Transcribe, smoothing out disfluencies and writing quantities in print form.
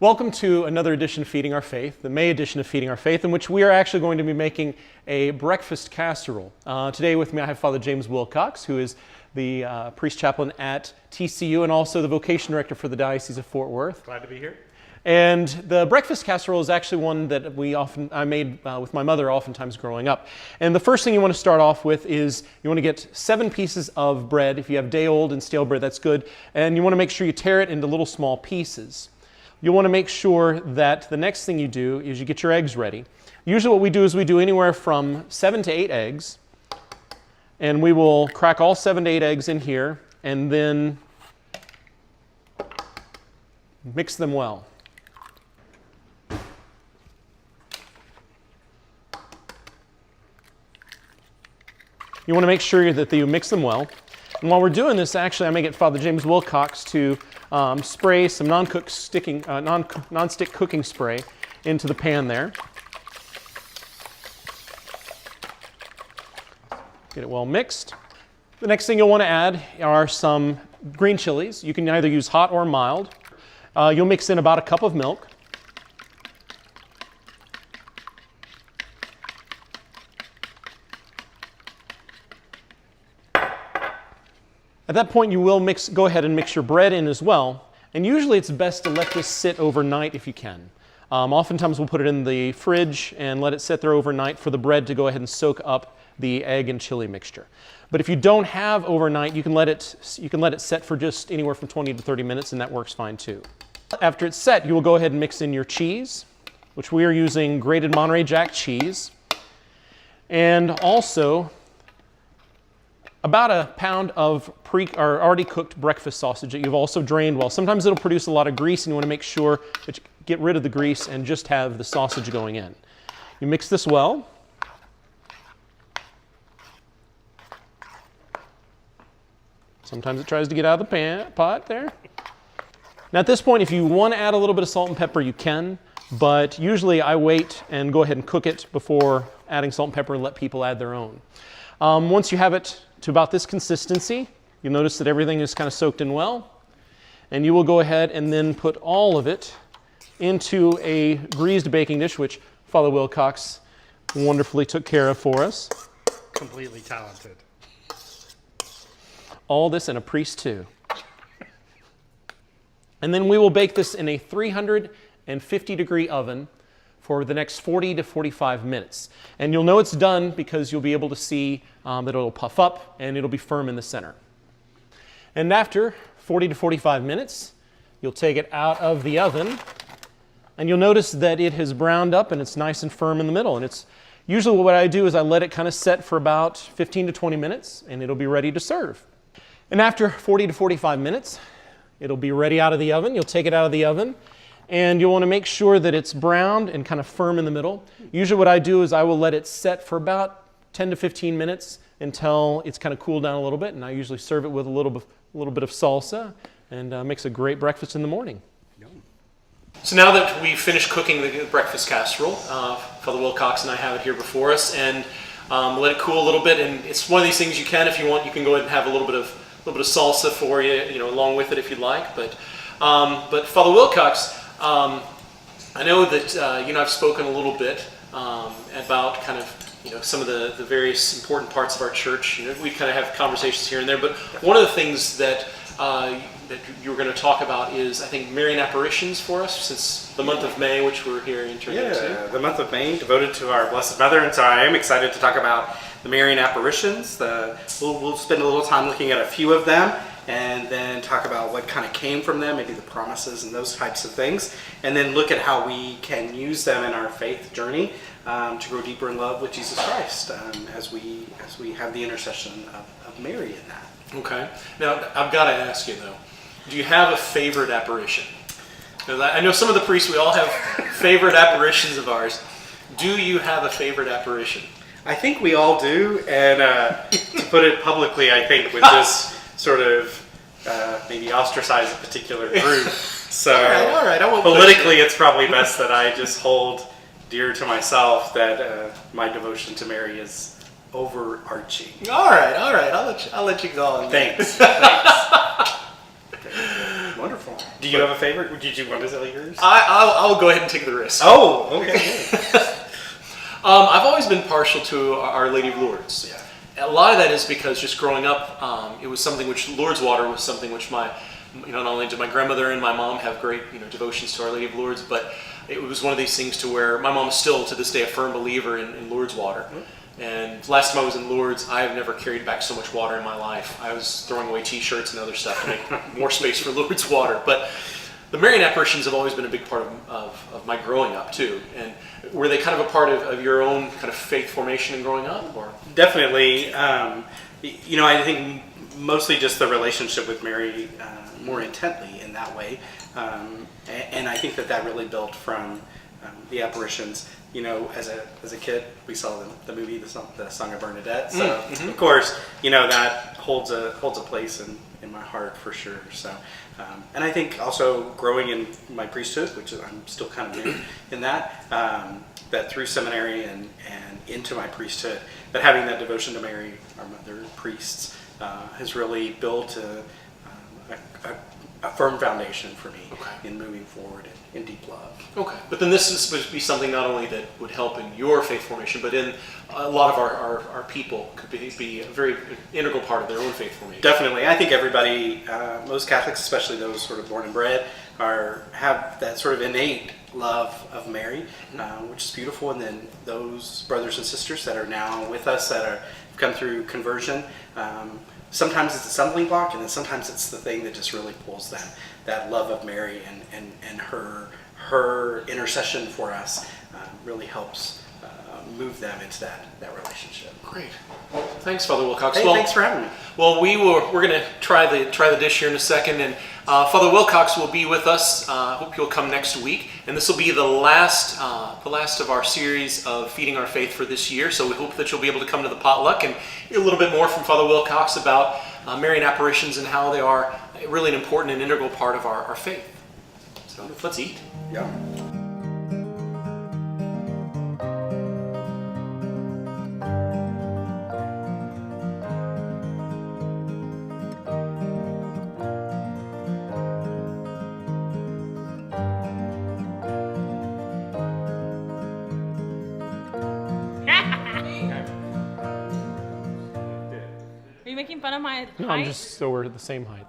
Welcome to another edition of Feeding Our Faith, the May edition of Feeding Our Faith, in which we are actually going to be making a breakfast casserole. Today with me I have Father James Wilcox, who is the priest chaplain at TCU and also the vocation director for the Diocese of Fort Worth. Glad to be here. And the breakfast casserole is actually one that I made with my mother oftentimes growing up. And the first thing you want to start off with is you want to get 7 pieces of bread. If you have day-old and stale bread, that's good. And you want to make sure you tear it into little small pieces. You'll want to make sure that the next thing you do is you get your eggs ready. Usually what we do is we do anywhere from 7 to 8 eggs. And we will crack all 7 to 8 eggs in here and then mix them well. You want to make sure that you mix them well. And while we're doing this, actually, I may get Father James Wilcox to spray some non-stick cooking spray into the pan there. Get it well mixed. The next thing you'll want to add are some green chilies. You can either use hot or mild. You'll mix in about a cup of milk. At that point, you will go ahead and mix your bread in as well. And usually it's best to let this sit overnight if you can. Oftentimes we'll put it in the fridge and let it sit there overnight for the bread to go ahead and soak up the egg and chili mixture. But if you don't have overnight, you can let it set for just anywhere from 20 to 30 minutes, and that works fine too. After it's set, you will go ahead and mix in your cheese, which we are using grated Monterey Jack cheese, and also about a pound of already cooked breakfast sausage that you've also drained well. Sometimes it'll produce a lot of grease, and you want to make sure that you get rid of the grease and just have the sausage going in. You mix this well. Sometimes it tries to get out of the pot there. Now at this point, if you want to add a little bit of salt and pepper, you can, but usually I wait and go ahead and cook it before adding salt and pepper and let people add their own. Once you have it to about this consistency, you'll notice that everything is kind of soaked in well, and you will go ahead and then put all of it into a greased baking dish, which Father Wilcox wonderfully took care of for us. Completely talented. All this in a priest too. And then we will bake this in a 350-degree oven for the next 40 to 45 minutes. And you'll know it's done because you'll be able to see that it'll puff up and it'll be firm in the center. And after 40 to 45 minutes, you'll take it out of the oven and you'll notice that it has browned up and it's nice and firm in the middle. And it's usually what I do is I let it kind of set for about 15 to 20 minutes and it'll be ready to serve. And after 40 to 45 minutes, it'll be ready out of the oven. You'll take it out of the oven. And you'll want to make sure that it's browned and kind of firm in the middle. Usually what I do is I will let it set for about 10 to 15 minutes until it's kind of cooled down a little bit. And I usually serve it with a little bit of salsa, and makes a great breakfast in the morning. So now that we've finished cooking the breakfast casserole, Father Wilcox and I have it here before us, and let it cool a little bit. And it's one of these things you can go ahead and have a little bit of salsa for you, along with it if you'd like. But Father Wilcox, I know that I've spoken a little bit about kind of some of the various important parts of our church. We kind of have conversations here and there, but one of the things that you were going to talk about is, I think, Marian Apparitions for us since the month of May, which we're here entering into. The month of May devoted to our Blessed Mother, and so I am excited to talk about the Marian Apparitions. We'll spend a little time looking at a few of them, and then talk about what kind of came from them, maybe the promises and those types of things, and then look at how we can use them in our faith journey to grow deeper in love with Jesus Christ as we have the intercession of Mary in that. Okay. Now, I've got to ask you, though, do you have a favorite apparition? Because I know some of the priests, we all have favorite apparitions of ours. Do you have a favorite apparition? I think we all do, and to put it publicly, I think would just sort of maybe ostracize a particular group. So all right. I won't politically, it's probably best that I just hold dear to myself that my devotion to Mary is overarching. All right. I'll let you go on. Thanks. Okay. Wonderful. Do you have a favorite? Did you want to tell yours? I'll go ahead and take the risk. Oh, okay. I've always been partial to Our Lady of Lourdes. Yeah. A lot of that is because just growing up, it was something which Lourdes water was something which not only did my grandmother and my mom have great, devotions to Our Lady of Lourdes, but it was one of these things to where my mom is still to this day a firm believer in Lourdes water. Mm-hmm. And last time I was in Lourdes, I have never carried back so much water in my life. I was throwing away T-shirts and other stuff to make more space for Lourdes water. But the Marian apparitions have always been a big part of my growing up too. And were they kind of a part of your own kind of faith formation and growing up? Or Definitely. I think mostly just the relationship with Mary more intently in that way. And I think that really built from the apparitions. As a kid, we saw the movie, the Song of Bernadette. So of course, that holds a place in my heart for sure. So, and I think also growing in my priesthood, which I'm still kind of new in that through seminary and into my priesthood, that having that devotion to Mary, our mother, priests, has really built a firm foundation for me in moving forward in deep love. Okay, but then this is supposed to be something not only that would help in your faith formation, but in a lot of our people could be a very integral part of their own faith formation. Definitely. I think everybody, most Catholics, especially those sort of born and bred, have that sort of innate love of Mary, which is beautiful. And then those brothers and sisters that are now with us that have come through conversion, sometimes it's a stumbling block, and then sometimes it's the thing that just really pulls them. That love of Mary and her intercession for us really helps move them into that relationship. Great. Well, thanks, Father Wilcox. Hey, thanks for having me. Well, we're going to try the dish here in a second, and Father Wilcox will be with us. Hope you'll come next week, and this will be the last of our series of Feeding Our Faith for this year. So we hope that you'll be able to come to the potluck and hear a little bit more from Father Wilcox about Marian apparitions and how they are really an important and integral part of our faith. So let's eat. Yeah. Are you making fun of my height? No, I'm just so we're the same height.